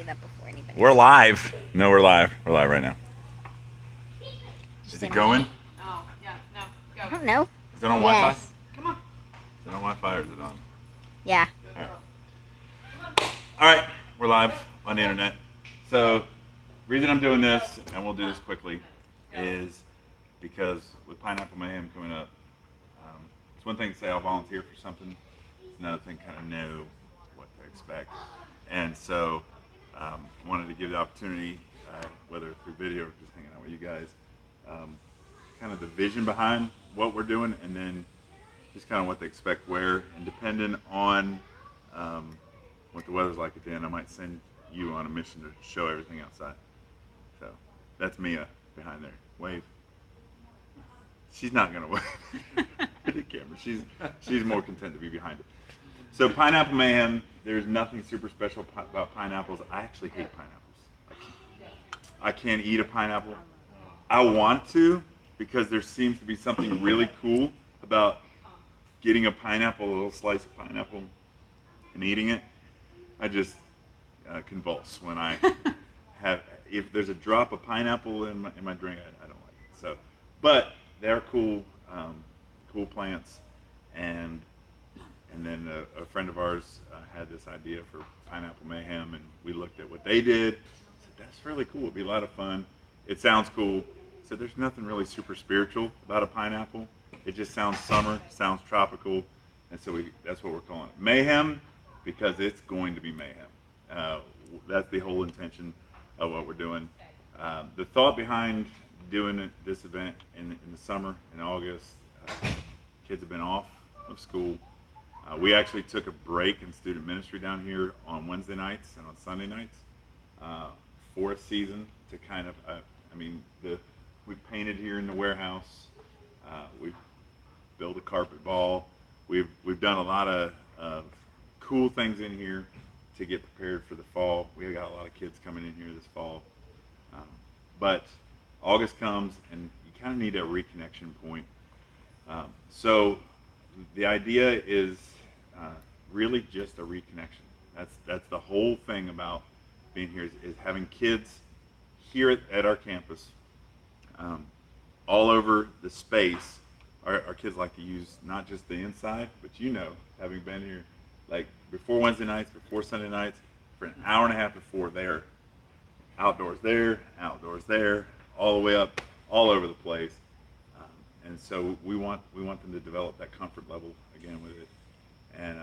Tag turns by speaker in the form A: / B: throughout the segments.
A: it up before anybody.
B: We're live. No, we're live. We're live right now. Is it going?
C: Oh, yeah, no, go.
A: I don't know.
B: Is it on Wi-Fi?
A: Yes.
C: Come on.
B: Is it on Wi-Fi or is it on?
A: Yeah.
B: All right, we're live on the internet. So, reason I'm doing this, and we'll do this quickly, is because with Pineapple Mayhem coming up, it's one thing to say I'll volunteer for something. It's another thing to kind of know what to expect. And so, wanted to give the opportunity, whether through video or just hanging out with you guys, kind of the vision behind what we're doing, and then just kind of what to expect where, and depending on what the weather's like at the end, I might send you on a mission to show everything outside. So that's Mia behind there. Wave. She's not gonna wave to the camera. She's more content to be behind it. So Pineapple Mayhem. There's nothing super special about pineapples. I actually hate pineapples. I can't eat a pineapple. I want to, because there seems to be something really cool about getting a pineapple, a little slice of pineapple, and eating it. I just convulse when I have, if there's a drop of pineapple in my drink, I don't like it. So, but they're cool, cool plants, and then a friend of ours had this idea for Pineapple Mayhem, and we looked at what they did. Said, that's really cool. It'd be a lot of fun. It sounds cool. So there's nothing really super spiritual about a pineapple. It just sounds summer, sounds tropical, and so that's what we're calling it. Mayhem, because it's going to be mayhem. That's the whole intention of what we're doing. The thought behind doing this event in the summer, in August, kids have been off of school. We actually took a break in student ministry down here on Wednesday nights and on Sunday nights for a season to kind of, we painted here in the warehouse. We've built a carpet ball. We've done a lot of cool things in here to get prepared for the fall. We got a lot of kids coming in here this fall. But August comes and you kind of need a reconnection point. So the idea is really just a reconnection. That's the whole thing about being here is having kids here at our campus, all over the space. Our kids like to use not just the inside, but having been here, like before Wednesday nights, before Sunday nights, for an hour and a half before, they're outdoors there, all the way up, all over the place. And so we want them to develop that comfort level again with it. And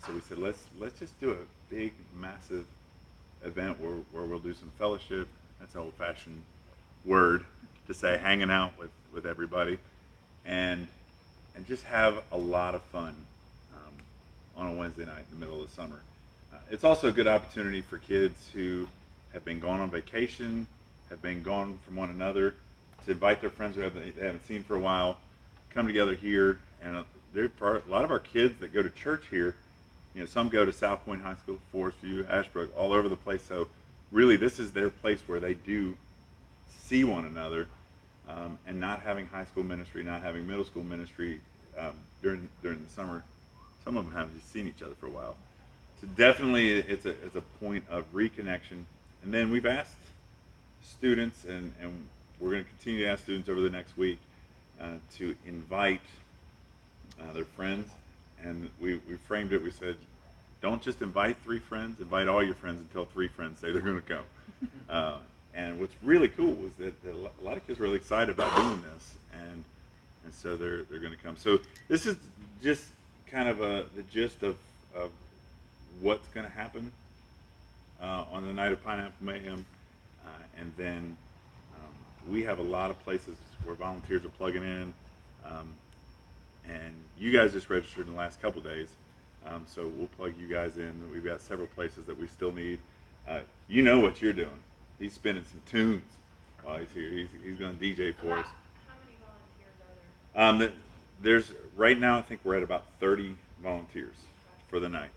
B: so we said, let's just do a big, massive event where we'll do some fellowship. That's an old-fashioned word to say, hanging out with everybody, and just have a lot of fun on a Wednesday night in the middle of the summer. It's also a good opportunity for kids who have been gone on vacation, have been gone from one another, to invite their friends who they haven't seen for a while, come together here. And for a lot of our kids that go to church here, some go to South Point High School, Forest View, Ashbrook, all over the place. So really, this is their place where they do see one another, and not having high school ministry, not having middle school ministry during the summer. Some of them haven't seen each other for a while. So definitely, it's a point of reconnection. And then we've asked students, and we're going to continue to ask students over the next week to invite their friends. And we framed it, we said, don't just invite 3 friends, invite all your friends until 3 friends say they're going to come. And what's really cool is that a lot of kids are really excited about doing this, and so they're going to come. So this is just kind of the gist of what's going to happen on the night of Pineapple Mayhem. And then we have a lot of places where volunteers are plugging in. And you guys just registered in the last couple of days. So we'll plug you guys in. We've got several places that we still need. You know what you're doing. He's spinning some tunes while he's here. He's going to DJ for us.
C: How many volunteers are there?
B: There's right now, I think we're at about 30 volunteers for the night.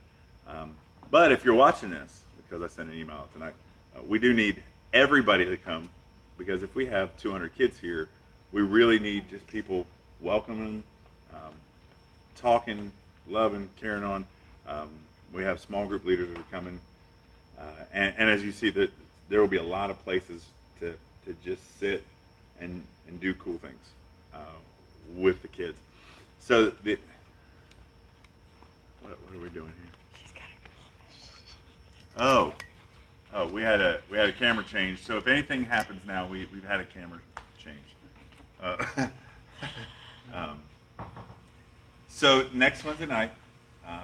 B: But if you're watching this, because I sent an email out tonight, we do need everybody to come, because if we have 200 kids here, we really need just people welcoming, talking, loving, carrying on. We have small group leaders that are coming. And as you see, that there will be a lot of places to just sit and do cool things with the kids. So what are we doing here? Oh, we had a camera change. So if anything happens now, we've had a camera change. Uh, um, so next Wednesday night, uh,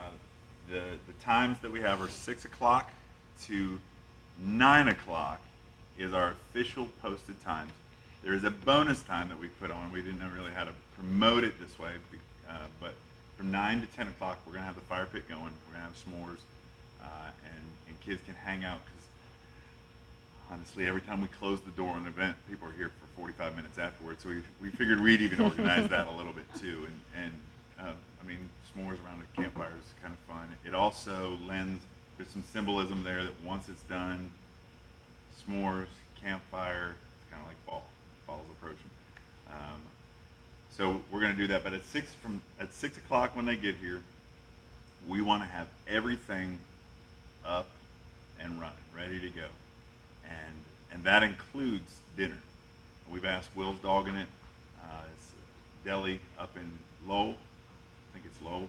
B: the times that we have are 6 o'clock to 9 o'clock is our official posted times. There is a bonus time that we put on. We didn't know really how to promote it this way, but from 9 to 10 o'clock, we're going to have the fire pit going. We're going to have s'mores, and kids can hang out because honestly, every time we close the door on an event, people are here for 45 minutes afterwards. So we figured we'd even organize that a little bit too. And I mean, s'mores around a campfire is kind of fun. It also there's some symbolism there that once it's done, s'mores, campfire, it's kind of like fall. Fall's approaching. So we're going to do that. But at 6 o'clock when they get here, we want to have everything up and running, ready to go. And that includes dinner. We've asked Will's Dog in it. It's a deli up in Lowell. I think it's Lowell,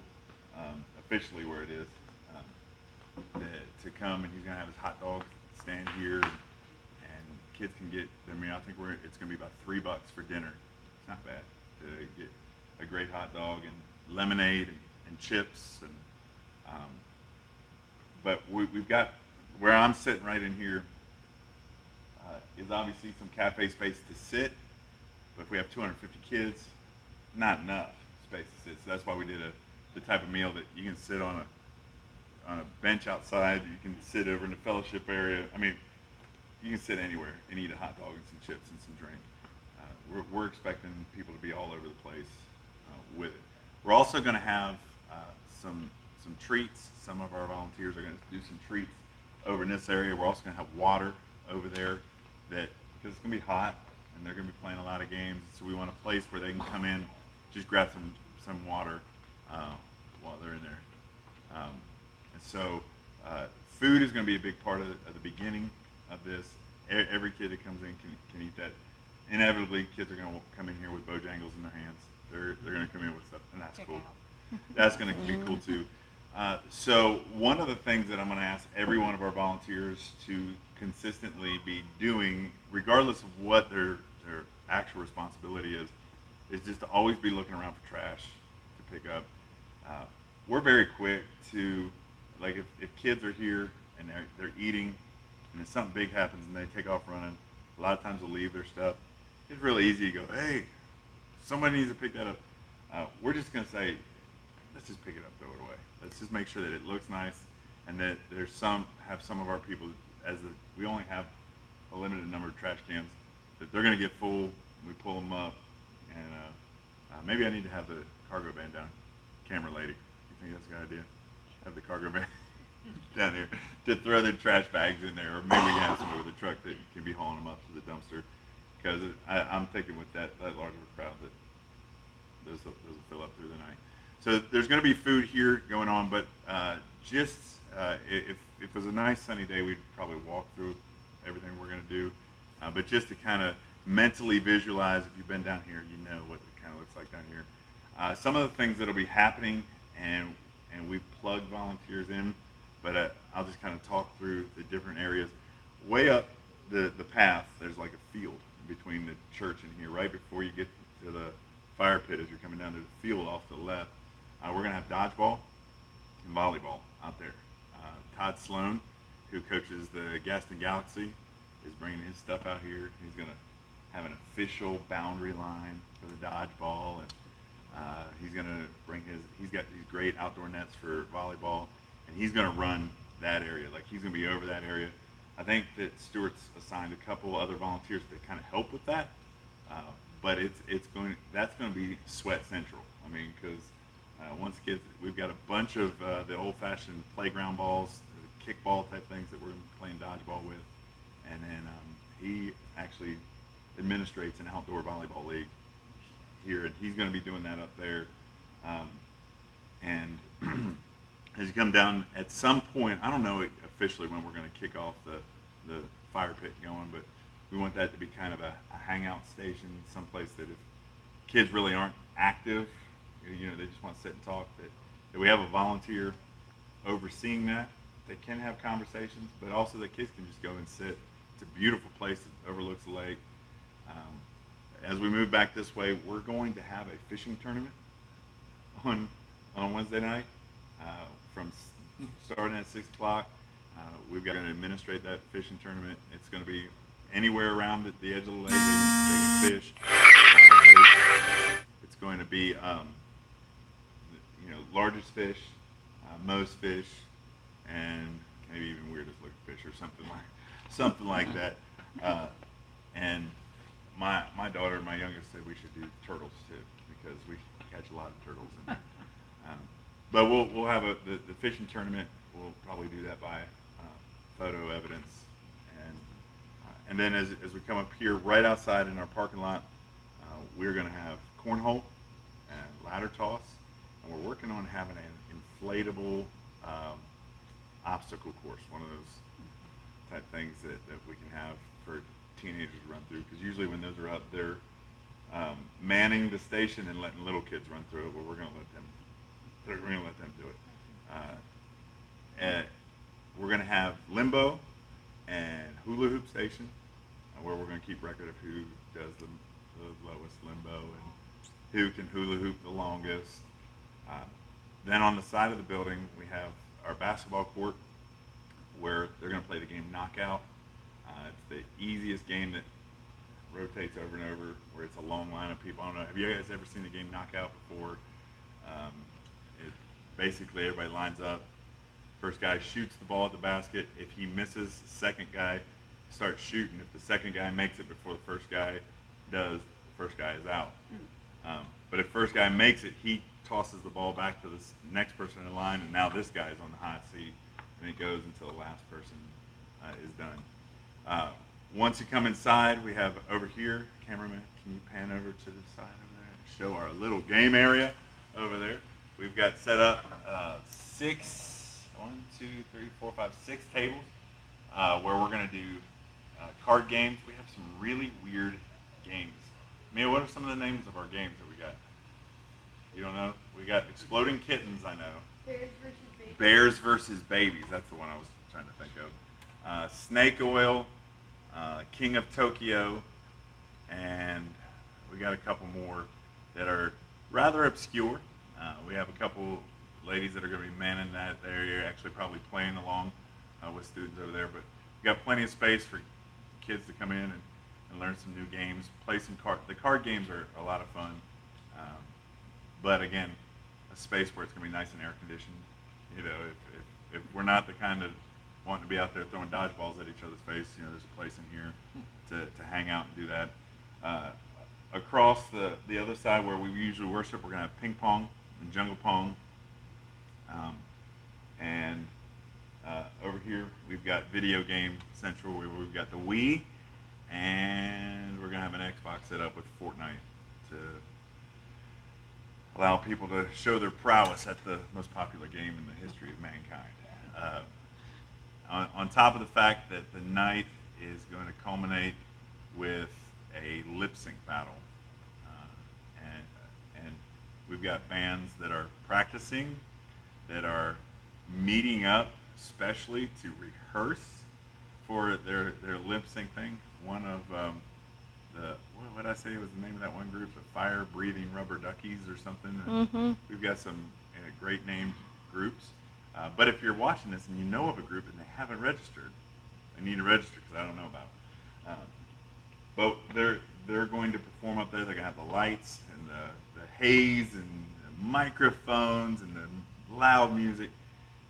B: officially where it is, to come, and he's gonna have his hot dog stand here, and kids can get. I mean, I think it's gonna be about $3 for dinner. It's not bad to get a great hot dog and lemonade and chips, and but we've got where I'm sitting right in here. Is obviously some cafe space to sit, but if we have 250 kids, not enough space to sit. So that's why we did the type of meal that you can sit on a bench outside. You can sit over in the fellowship area. I mean, you can sit anywhere and eat a hot dog and some chips and some drink. We're expecting people to be all over the place with it. We're also going to have some treats. Some of our volunteers are going to do some treats over in this area. We're also going to have water over there. Because it's going to be hot and they're going to be playing a lot of games, so we want a place where they can come in, just grab some water while they're in there. And so food is going to be a big part of the beginning of this. Every kid that comes in can eat that. Inevitably, kids are going to come in here with Bojangles in their hands. They're going to come in with stuff, and that's cool. That's going to be cool too. So one of the things that I'm going to ask every one of our volunteers to consistently be doing, regardless of what their actual responsibility is just to always be looking around for trash to pick up. We're very quick to, like, if kids are here and they're eating, and then something big happens and they take off running, a lot of times they'll leave their stuff. It's really easy to go, hey, somebody needs to pick that up. We're just going to say, let's just pick it up, throw it away. Let's just make sure that it looks nice, and that have some of our people, we only have a limited number of trash cans, that they're going to get full. We pull them up, and maybe I need to have the cargo van down. Camera lady, you think that's a good idea? Have the cargo van down here to throw their trash bags in there, or maybe we have somebody with a truck that can be hauling them up to the dumpster. Because I'm thinking with that large of a crowd that those will fill up through the night. So there's going to be food here going on, but if it was a nice sunny day, we'd probably walk through everything we're going to do. But just to kind of mentally visualize, if you've been down here, you know what it kind of looks like down here. Some of the things that will be happening, and we've plugged volunteers in, but I'll just kind of talk through the different areas. Way up the path, there's like a field between the church and here, right before you get to the fire pit. As you're coming down to the field off to the left, we're going to have dodgeball and volleyball out there. Todd Sloan, who coaches the Gaston Galaxy, is bringing his stuff out here. He's going to have an official boundary line for the dodgeball, and he's going to bring he's got these great outdoor nets for volleyball, and he's going to run that area. Like, he's going to be over that area. I think that Stuart's assigned a couple other volunteers to kind of help with that, but that's going to be sweat central. I mean, because once kids, we've got a bunch of the old-fashioned playground balls, kickball type things that we're playing dodgeball with, and then he actually administrates an outdoor volleyball league here, and he's going to be doing that up there. And as you come down, at some point, I don't know officially when we're going to kick off the fire pit going, but we want that to be kind of a hangout station, someplace that if kids really aren't active, they just want to sit and talk, that we have a volunteer overseeing that. They can have conversations, but also the kids can just go and sit. It's a beautiful place that overlooks the lake. As we move back this way, we're going to have a fishing tournament on Wednesday night from starting at 6 o'clock. We've got to administrate that fishing tournament. It's going to be anywhere around the edge of the lake they can fish. It's going to be largest fish, most fish, and maybe even weirdest looking fish or something like that. And my daughter, my youngest, said we should do turtles too because we catch a lot of turtles in there. But we'll have the fishing tournament. We'll probably do that by photo evidence, and then as we come up here, right outside in our parking lot, we're going to have cornhole and ladder toss, and we're working on having an inflatable obstacle course, one of those type things that we can have for teenagers to run through. Because usually when those are up, they're manning the station and letting little kids run through it. But we're going to let them do it. And we're going to have limbo and hula hoop station, where we're going to keep record of who does the lowest limbo and who can hula hoop the longest. Then on the side of the building, we have our basketball court where they're going to play the game Knockout. It's the easiest game that rotates over and over, where it's a long line of people. I don't know, have you guys ever seen the game Knockout before? Basically everybody lines up. First guy shoots the ball at the basket. If he misses, the second guy starts shooting. If the second guy makes it before the first guy does, the first guy is out. But if first guy makes it, he tosses the ball back to the next person in line, and now this guy is on the hot seat, and it goes until the last person is done. Once you come inside, we have over here, cameraman, can you pan over to the side over there and show our little game area over there? We've got set up 6 tables where we're going to do card games. We have some really weird games. Mia, what are some of the names of our games that we got? You don't know? We got Exploding Kittens, I know.
C: Bears versus babies.
B: Bears versus Babies. That's the one I was trying to think of. Snake Oil, King of Tokyo, and we got a couple more that are rather obscure. We have a couple ladies that are going to be manning that area, actually probably playing along with students over there. But we got plenty of space for kids to come in and learn some new games, play some card. The card games are a lot of fun. But again, a space where it's going to be nice and air conditioned. If we're not the kind of wanting to be out there throwing dodgeballs at each other's face, there's a place in here to hang out and do that. Across the other side where we usually worship, we're going to have ping pong and jungle pong. And over here we've got video game central where we've got the Wii, and we're going to have an Xbox set up with Fortnite to allow people to show their prowess at the most popular game in the history of mankind. On top of the fact that the night is going to culminate with a lip sync battle. And we've got bands that are practicing, that are meeting up especially to rehearse for their lip sync thing. One of what did I say was the name of that one group? The Fire Breathing Rubber Duckies or something.
A: Mm-hmm.
B: We've got some great named groups. But if you're watching this and you know of a group and they haven't registered, they need to register because I don't know about it. But they're going to perform up there. They're going to have the lights and the haze and the microphones and the loud music.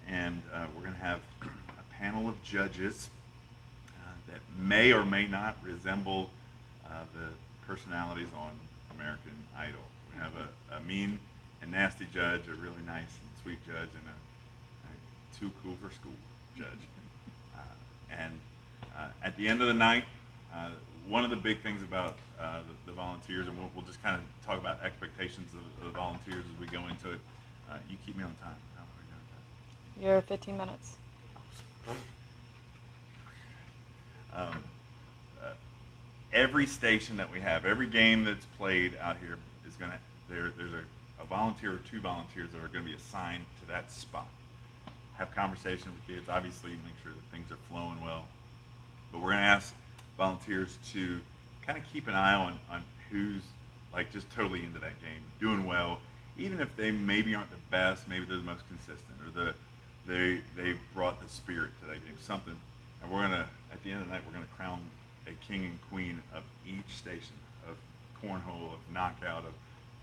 B: And we're going to have a panel of judges that may or may not resemble the personalities on American Idol. We have a mean and nasty judge, a really nice and sweet judge, and a too cool for school judge. At the end of the night, one of the big things about the volunteers, and we'll just kind of talk about expectations of the volunteers as we go into it. You keep me on time.
A: You're 15 minutes.
B: Um, uh, every station that we have, every game that's played out here is going to, there's a volunteer or two volunteers that are going to be assigned to that spot. Have conversations with kids, obviously make sure that things are flowing well. But we're going to ask volunteers to kind of keep an eye on who's like just totally into that game, doing well, even if they maybe aren't the best, maybe they're the most consistent, or they brought the spirit to that game, something. And we're gonna, at the end of the night, we're gonna crown a king and queen of each station, of cornhole, of knockout, of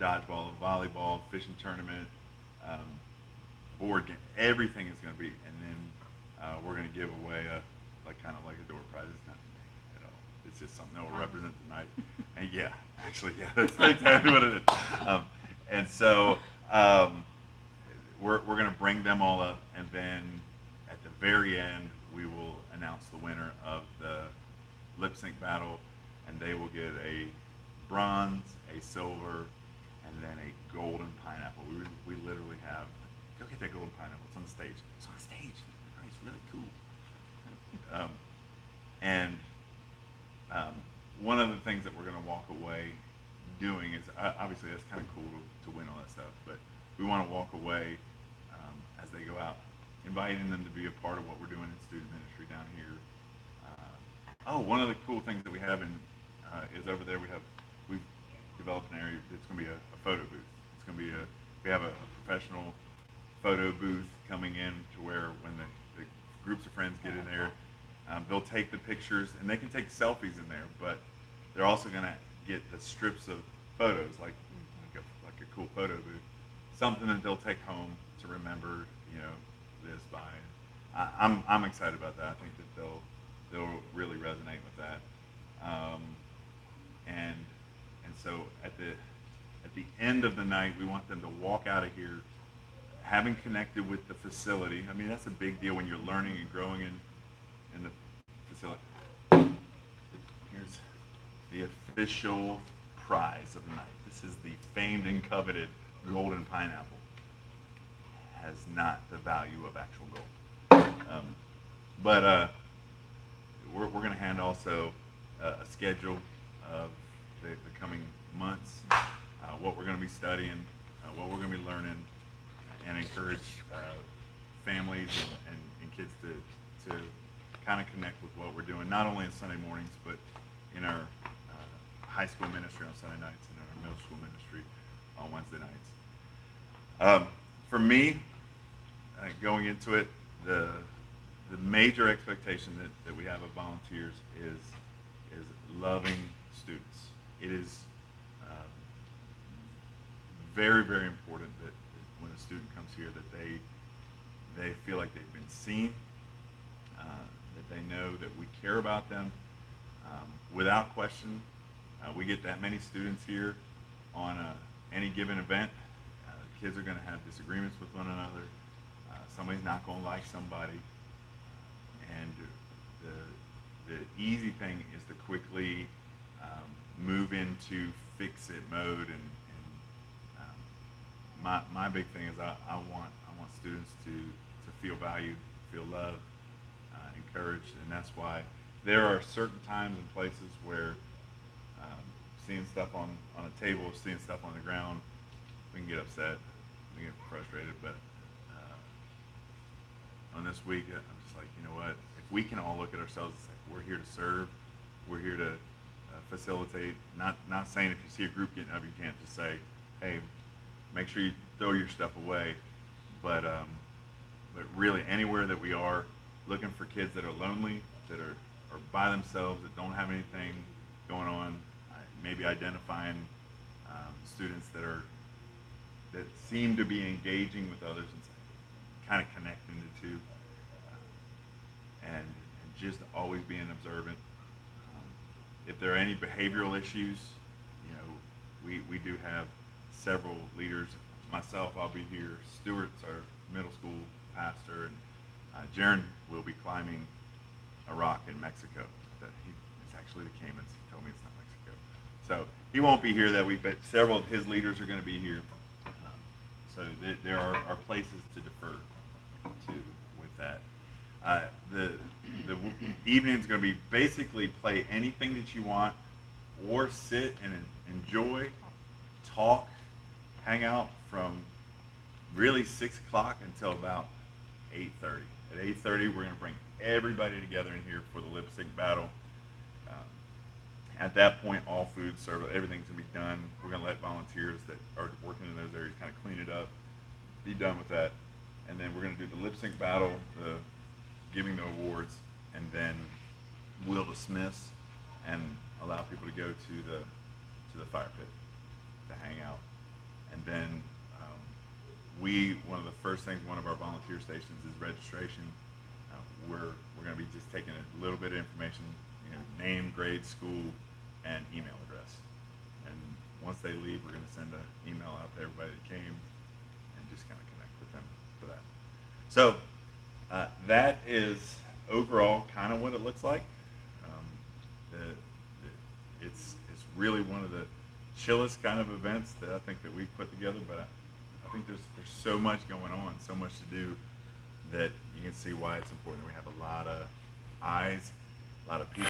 B: dodgeball, of volleyball, fishing tournament, um, board game. Everything is gonna be, and then we're gonna give away a like kind of like a door prize. It's nothing at all. It's just something that will represent the night. And yeah, actually, yeah, that's exactly what it is. And so we're going to bring them all up, and then at the very end, we will announce the winner of the lip sync battle, and they will get a bronze, a silver, and then a golden pineapple. We literally have, go get that golden pineapple. It's on the stage. It's on the stage. It's really cool. And one of the things that we're going to walk away doing is, obviously that's kind of cool to win all that stuff, but we want to walk away as they go out, inviting them to be a part of what we're doing in student ministry down here. One of the cool things that we have is over there we've developed an area. It's going to be a photo booth. It's going to be we have a professional photo booth coming in to where when the groups of friends get in there, they'll take the pictures, and they can take selfies in there, but they're also going to get the strips of photos, like a cool photo booth, something that they'll take home to remember, this by. I'm excited about that. I think that they'll really resonate with that. And so at the end of the night, we want them to walk out of here having connected with the facility. I mean, that's a big deal when you're learning and growing in the facility. Here's the official prize of the night. This is the famed and coveted golden pineapple. Has not the value of actual gold. But we're going to hand also a schedule of the coming months, what we're going to be studying, what we're going to be learning, and encourage families and kids to kind of connect with what we're doing, not only on Sunday mornings, but in our high school ministry on Sunday nights and in our middle school ministry on Wednesday nights. For me, going into it, the major expectation that we have of volunteers is loving students. It is very, very important that when a student comes here that they feel like they've been seen, that they know that we care about them. Without question, we get that many students here on any given event. Kids are going to have disagreements with one another. Somebody's not going to like somebody. And the easy thing is to quickly move into fix-it mode. And my big thing is I want students to feel valued, feel loved, encouraged, and that's why there are certain times and places where seeing stuff on a table, seeing stuff on the ground, we can get upset, we get frustrated, but on this week, I'm just like, you know what, if we can all look at ourselves and say, we're here to serve, we're here to facilitate, not saying if you see a group getting up, you can't just say, hey, make sure you throw your stuff away, but really anywhere that we are, looking for kids that are lonely, that are by themselves, that don't have anything going on, maybe identifying students that seem to be engaging with others and kind of connecting the two, and just always being observant. If there are any behavioral issues, we do have several leaders. Myself, I'll be here. Stewart's our middle school pastor, and Jaron will be climbing a rock in Mexico. It's actually the Caymans. He told me it's not Mexico. So he won't be here that week, but several of his leaders are going to be here. So there are places to defer to. that. The evening's going to be basically play anything that you want, or sit and enjoy, talk, hang out from really 6 o'clock until about 8:30. At 8:30, we're going to bring everybody together in here for the lip sync battle. At that point, all food served, everything's going to be done. We're going to let volunteers that are working in those areas kind of clean it up, be done with that. And then we're going to do the lip sync battle, the giving the awards, and then we'll dismiss and allow people to go to the fire pit to hang out. And then one of the first things, one of our volunteer stations is registration. We're going to be just taking a little bit of information, name, grade, school, and email address. And once they leave, we're going to send an email out to everybody that came and just kind of connect with them for that. So that is overall kind of what it looks like. It's really one of the chillest kind of events that I think that we've put together, but I think there's so much going on, so much to do, that you can see why it's important that we have a lot of eyes, a lot of people